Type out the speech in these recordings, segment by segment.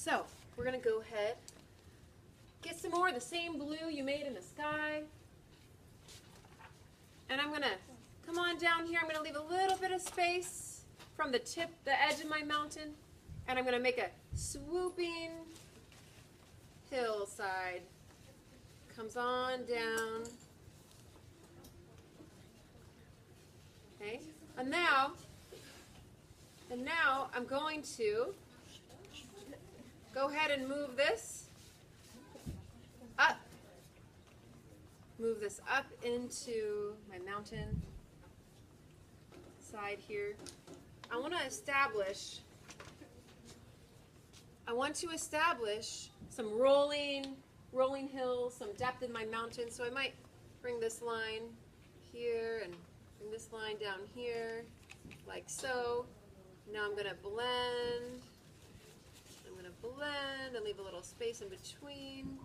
So we're going to go ahead, get some more of the same blue you made in the sky. And I'm going to come on down here. I'm going to leave a little bit of space from the edge of my mountain. And I'm going to make a swooping hillside. Comes on down. Okay. And now I'm going to go ahead and move this up. Move this up into my mountain side here. I want to establish some rolling hills, some depth in my mountain. So I might bring this line here and bring this line down here, like so. Now I'm going to blend. I'm going to blend and leave a little space in between.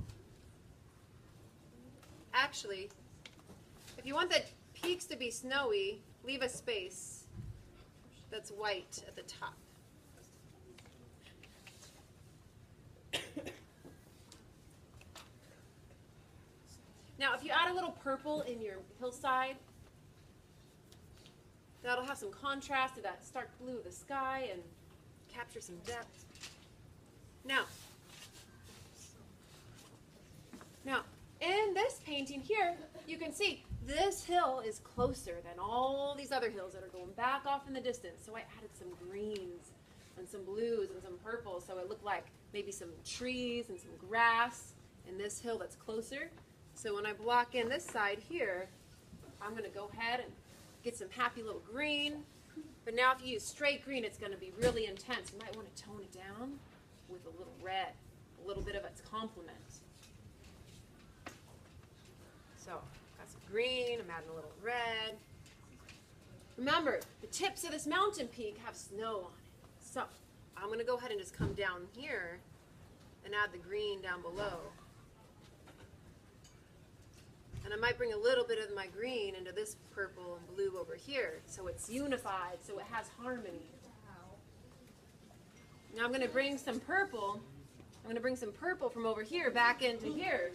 Actually, if you want the peaks to be snowy, leave a space that's white at the top. Now, if you add a little purple in your hillside, that'll have some contrast to that stark blue of the sky and capture some depth. Now, in this painting here, you can see this hill is closer than all these other hills that are going back off in the distance. So I added some greens and some blues and some purples, so it looked like maybe some trees and some grass in this hill that's closer. So when I block in this side here, I'm going to go ahead and get some happy little green. But now if you use straight green, it's going to be really intense. You might want to tone it down with a little red, a little bit of its complement. So got some green, I'm adding a little red. Remember, the tips of this mountain peak have snow on it. So I'm going to go ahead and just come down here and add the green down below. And I might bring a little bit of my green into this purple and blue over here, so it's unified, so it has harmony. Now I'm going to bring some purple. I'm going to bring some purple from over here back into here,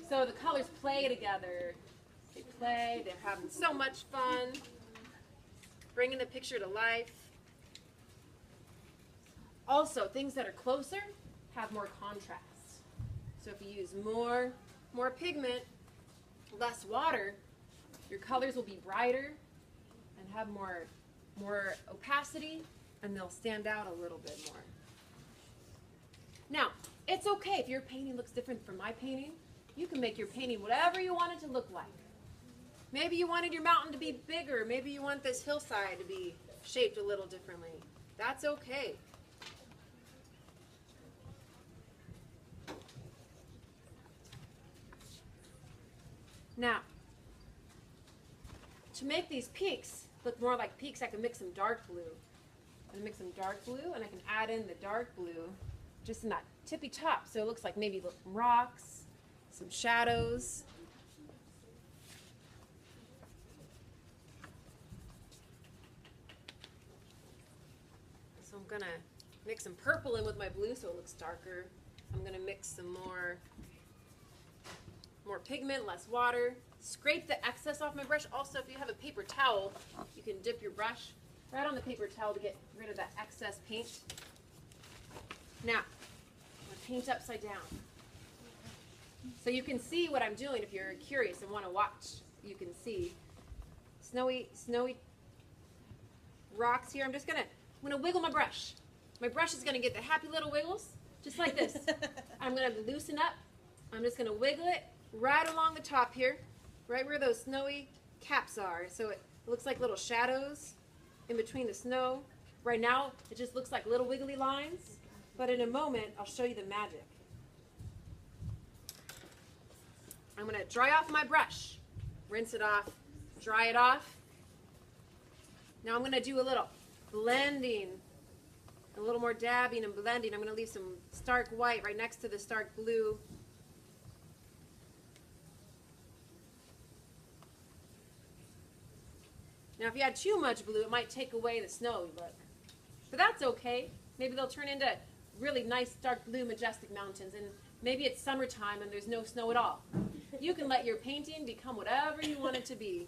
so the colors play together. They play. They're having so much fun, bringing the picture to life. Also, things that are closer have more contrast. So if you use more pigment, less water, your colors will be brighter and have more opacity, and they'll stand out a little bit more. Now, it's okay if your painting looks different from my painting. You can make your painting whatever you want it to look like. Maybe you wanted your mountain to be bigger. Maybe you want this hillside to be shaped a little differently. That's okay. Now, to make these peaks look more like peaks, I can mix some dark blue. I'm gonna mix some dark blue, and I can add in the dark blue just in that tippy top, so it looks like maybe rocks, some shadows. So I'm gonna mix some purple in with my blue so it looks darker. I'm gonna mix some more pigment, less water. Scrape the excess off my brush. Also, if you have a paper towel, you can dip your brush right on the paper towel to get rid of that excess paint. Now, I'm going to paint upside down. So you can see what I'm doing if you're curious and want to watch. You can see snowy rocks here. I'm going to wiggle my brush. My brush is going to get the happy little wiggles, just like this. I'm going to loosen up. I'm just going to wiggle it right along the top here, right where those snowy caps are. So it looks like little shadows in between the snow. Right now, it just looks like little wiggly lines, but in a moment, I'll show you the magic. I'm going to dry off my brush, rinse it off, dry it off. Now I'm going to do a little blending, a little more dabbing and blending. I'm going to leave some stark white right next to the stark blue. Now if you add too much blue, it might take away the snowy look. But that's okay. Maybe they'll turn into really nice, dark blue, majestic mountains, and maybe it's summertime and there's no snow at all. You can let your painting become whatever you want it to be.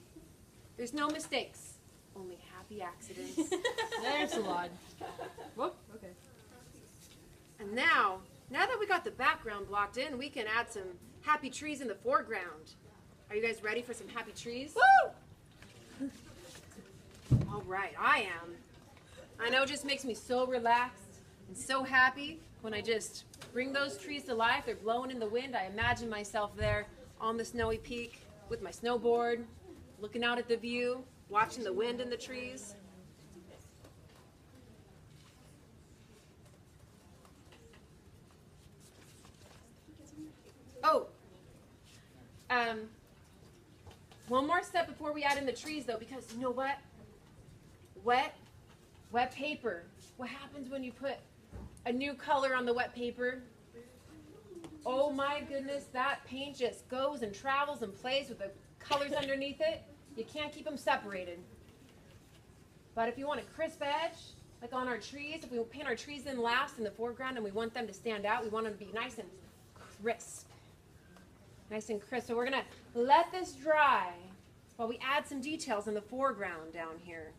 There's no mistakes, only happy accidents. There's a lot. Whoop, okay. And now that we got the background blocked in, we can add some happy trees in the foreground. Are you guys ready for some happy trees? Woo! All right, I am. I know it just makes me so relaxed and so happy when I just bring those trees to life. They're blowing in the wind. I imagine myself there on the snowy peak with my snowboard, looking out at the view, watching the wind in the trees. Oh, one more step before we add in the trees though, because you know what? Wet paper. What happens when you put a new color on the wet paper? Oh my goodness, that paint just goes and travels and plays with the colors underneath it. You can't keep them separated. But if you want a crisp edge, like on our trees, if we paint our trees in last in the foreground and we want them to stand out, we want them to be nice and crisp. Nice and crisp. So we're going to let this dry while we add some details in the foreground down here.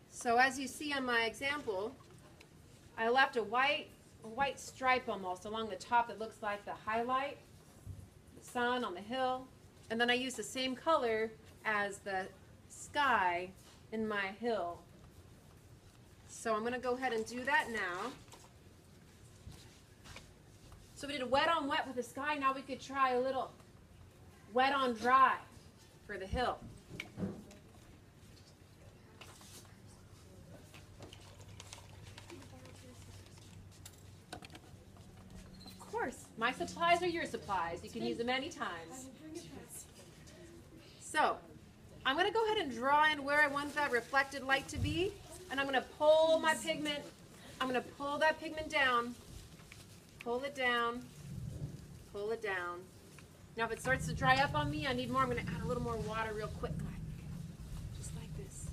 So as you see on my example, I left a white stripe almost along the top that looks like the highlight, the sun on the hill, and then I used the same color as the sky in my hill. So I'm going to go ahead and do that now. So we did a wet on wet with the sky. Now we could try a little wet on dry for the hill. Of course, my supplies are your supplies. You can use them any times. So I'm going to go ahead and draw in where I want that reflected light to be, and I'm going to pull my pigment. I'm going to pull that pigment down. Pull it down, pull it down. Now if it starts to dry up on me, I need more. I'm going to add a little more water real quick. Just like this.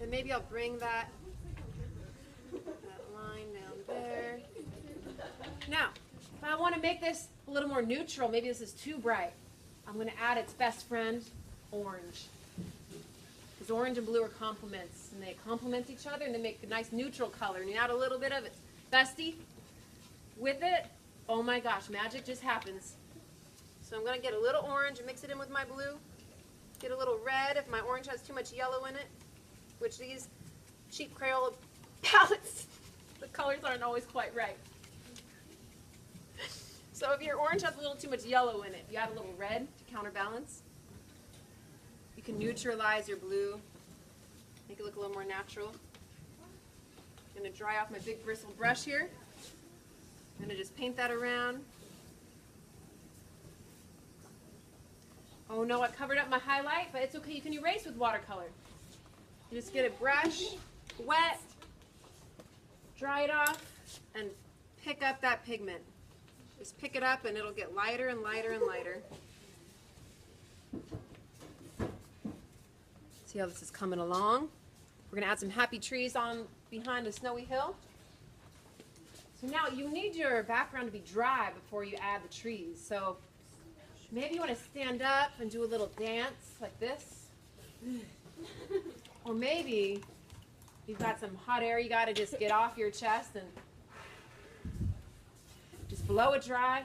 And maybe I'll bring that line down there. Now, if I want to make this a little more neutral, maybe this is too bright, I'm going to add its best friend, orange. Because orange and blue are complements, and they complement each other, and they make a nice neutral color. And you add a little bit of its bestie with it. Oh my gosh, magic just happens. So I'm going to get a little orange and mix it in with my blue. Get a little red if my orange has too much yellow in it, which these cheap Crayola palettes, the colors aren't always quite right. So if your orange has a little too much yellow in it, you add a little red to counterbalance. You can neutralize your blue, make it look a little more natural. I'm going to dry off my big bristle brush here. I'm going to just paint that around. Oh no, I covered up my highlight, but it's okay. You can erase with watercolor. You just get a brush, wet, dry it off, and pick up that pigment. Just pick it up and it'll get lighter and lighter and lighter. See how this is coming along? We're going to add some happy trees on behind the snowy hill. So now you need your background to be dry before you add the trees. So maybe you want to stand up and do a little dance like this. Or maybe you've got some hot air you got to just get off your chest and just blow it dry.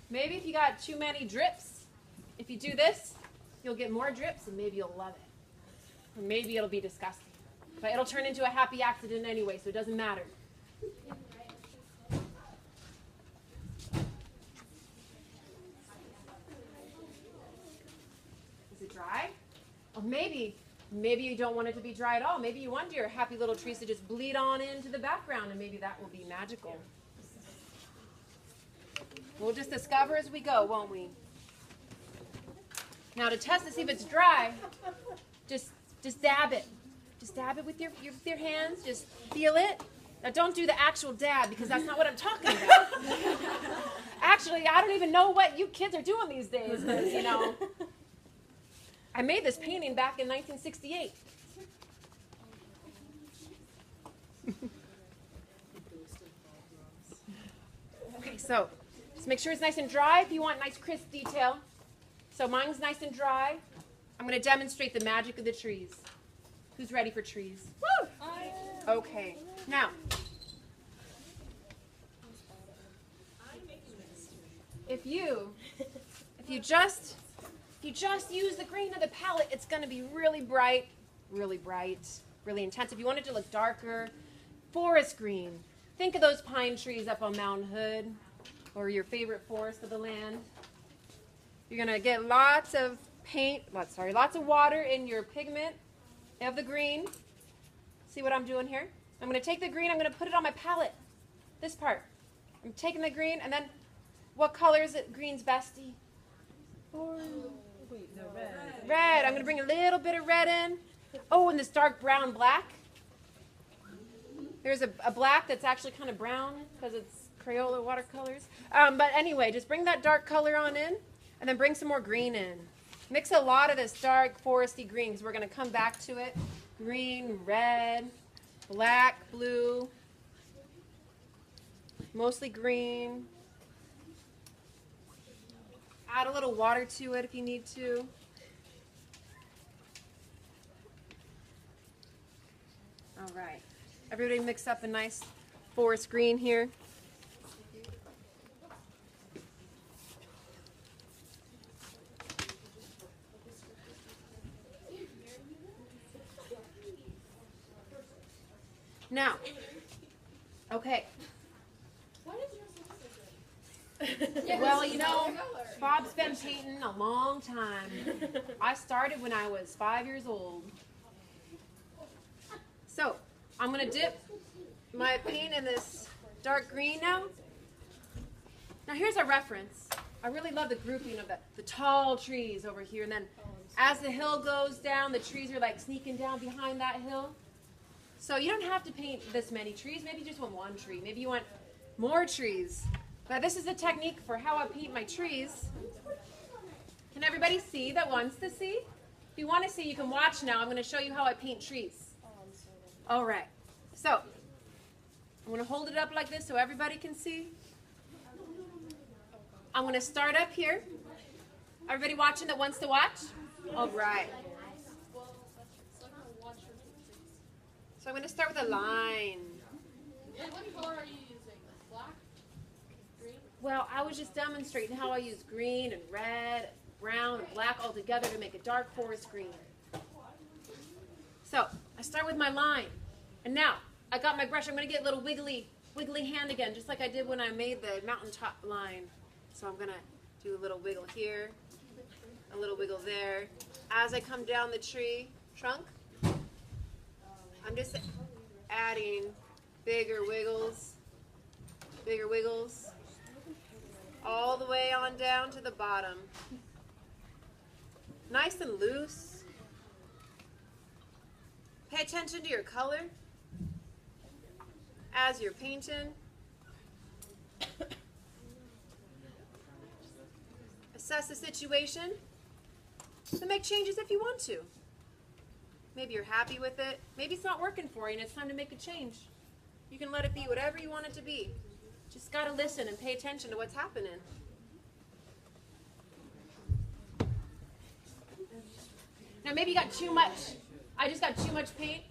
Maybe if you got too many drips, if you do this, you'll get more drips and maybe you'll love it. Or maybe it'll be disgusting. But it'll turn into a happy accident anyway, so it doesn't matter. Is it dry? Or maybe you don't want it to be dry at all. Maybe you want your happy little trees to just bleed on into the background, and maybe that will be magical. We'll just discover as we go, won't we? Now to test to see if it's dry, just dab it. Just dab it with your hands. Just feel it. Now don't do the actual dab because that's not what I'm talking about. Actually, I don't even know what you kids are doing these days. You know, I made this painting back in 1968. Okay, so just make sure it's nice and dry if you want nice crisp detail. So mine's nice and dry. I'm going to demonstrate the magic of the trees. Who's ready for trees? Woo! Okay, now if you just use the green of the palette, it's going to be really bright, really intense. If you want it to look darker, forest green. Think of those pine trees up on Mount Hood or your favorite forest of the land. You're going to get lots of lots of water in your pigment of the green. See what I'm doing here? I'm going to take the green, I'm going to put it on my palette. This part. I'm taking the green, and then what color is it? Green's bestie? Wait, no, red. Red. I'm going to bring a little bit of red in. Oh, and this dark brown black. There's a black that's actually kind of brown because it's Crayola watercolors. But anyway, just bring that dark color on in, and then bring some more green in. Mix a lot of this dark foresty green because we're going to come back to it. Green, red, black, blue, mostly green. Add a little water to it if you need to. All right. Everybody mix up a nice forest green here. Now, okay. Well, you know, Bob's been painting a long time. I started when I was 5 years old. So, I'm going to dip my paint in this dark green now. Now, here's a reference. I really love the grouping of the tall trees over here. And then as the hill goes down, the trees are like sneaking down behind that hill. So you don't have to paint this many trees. Maybe you just want one tree. Maybe you want more trees. But this is a technique for how I paint my trees. Can everybody see that wants to see? If you want to see, you can watch now. I'm going to show you how I paint trees. All right. So I'm going to hold it up like this so everybody can see. I'm going to start up here. Everybody watching that wants to watch? All right. So I'm going to start with a line. And what color are you using? Black? Green? Well, I was just demonstrating how I use green and red, brown, and black all together to make a dark forest green. So I start with my line. And now, I got my brush. I'm going to get a little wiggly hand again, just like I did when I made the mountaintop line. So I'm going to do a little wiggle here, a little wiggle there. As I come down the tree trunk, I'm just adding bigger wiggles, all the way on down to the bottom. Nice and loose. Pay attention to your color as you're painting. Assess the situation and make changes if you want to. Maybe you're happy with it. Maybe it's not working for you and it's time to make a change. You can let it be whatever you want it to be. Just got to listen and pay attention to what's happening. Now maybe you got too much. I just got too much paint,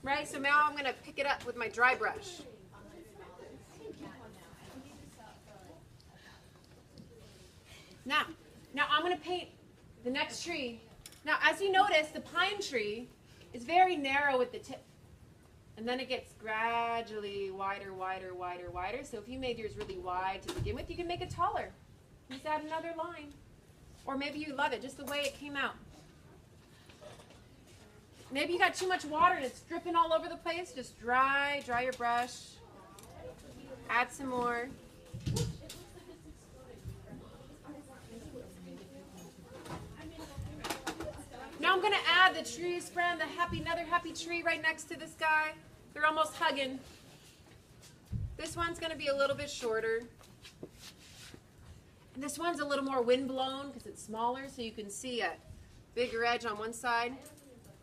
right? So now I'm going to pick it up with my dry brush. Now I'm going to paint the next tree. Now, as you notice, the pine tree is very narrow at the tip. And then it gets gradually wider. So if you made yours really wide to begin with, you can make it taller. Just add another line. Or maybe you love it just the way it came out. Maybe you got too much water and it's dripping all over the place. Just dry your brush. Add some more. Now I'm going to add the trees friend, another happy tree right next to this guy. They're almost hugging. This one's going to be a little bit shorter. And this one's a little more wind blown because it's smaller, so you can see Bigger edge on one side,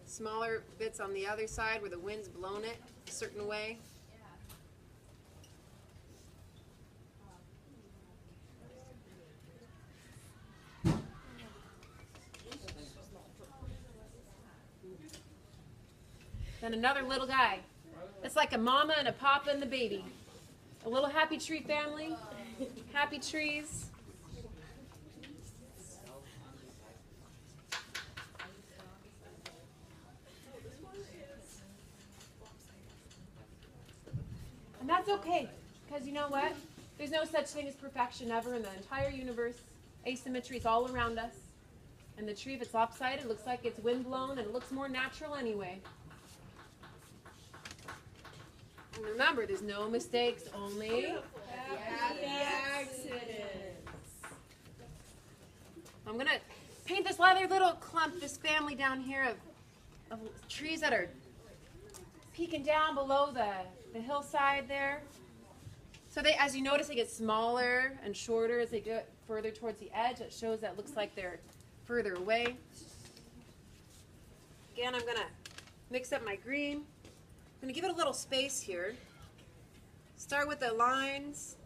smaller bits on the other side where the wind's blown it a certain way. Then another little guy. It's like a mama and a papa and the baby. A little happy tree family. Happy trees. And that's okay, because you know what? There's no such thing as perfection ever in the entire universe. Asymmetry is all around us. And the tree, if it's lopsided, looks like it's windblown, and it looks more natural anyway. And remember, there's no mistakes, only happy accidents. I'm going to paint this other little clump, this family down here of trees that are peeking down below the hillside there. So they, as you notice, they get smaller and shorter as they get further towards the edge. It shows that it looks like they're further away. Again, I'm going to mix up my green. I'm going to give it a little space here. Start with the lines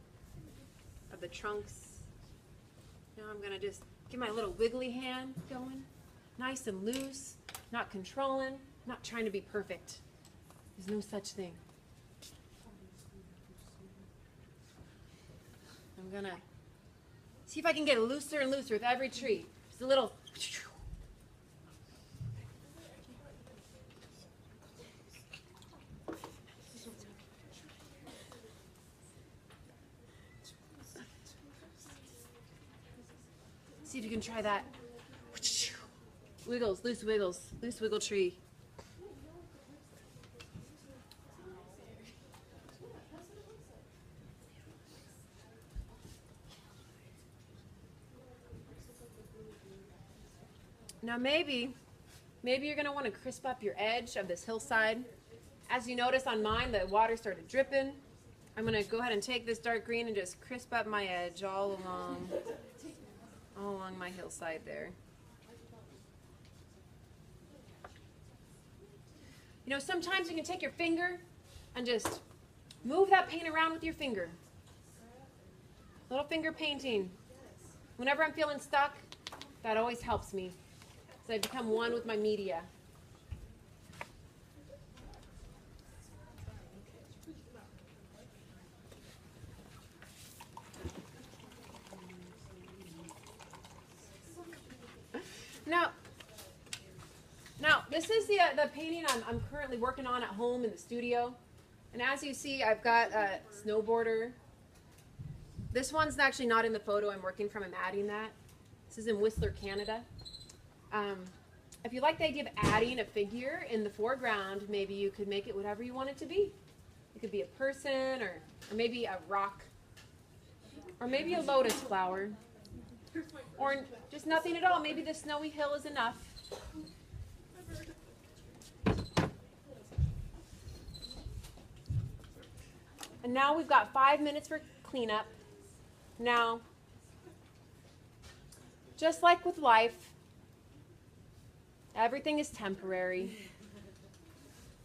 of the trunks. Now I'm going to just get my little wiggly hand going. Nice and loose, not controlling, not trying to be perfect. There's no such thing. I'm going to see if I can get looser and looser with every tree. Just a little. See if you can try that. Wiggles, loose wiggle tree. Now maybe you're going to want to crisp up your edge of this hillside. As you notice on mine, the water started dripping. I'm going to go ahead and take this dark green and just crisp up my edge all along my hillside there. You know, sometimes you can take your finger and just move that paint around with your finger. Little finger painting. Whenever I'm feeling stuck, that always helps me. So I become one with my media. Now this is the painting I'm currently working on at home in the studio. And as you see, I've got a snowboarder. This one's actually not in the photo I'm working from. I'm adding that. This is in Whistler, Canada. If you like the idea of adding a figure in the foreground, maybe you could make it whatever you want it to be. It could be a person, or maybe a rock, or maybe a lotus flower, or just nothing at all. Maybe the snowy hill is enough. And now we've got 5 minutes for cleanup. Now, just like with life, everything is temporary.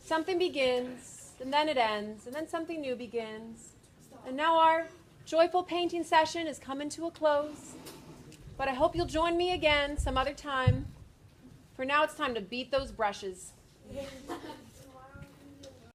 Something begins, and then it ends, and then something new begins. And now our joyful painting session is coming to a close. But I hope you'll join me again some other time. For now, it's time to beat those brushes.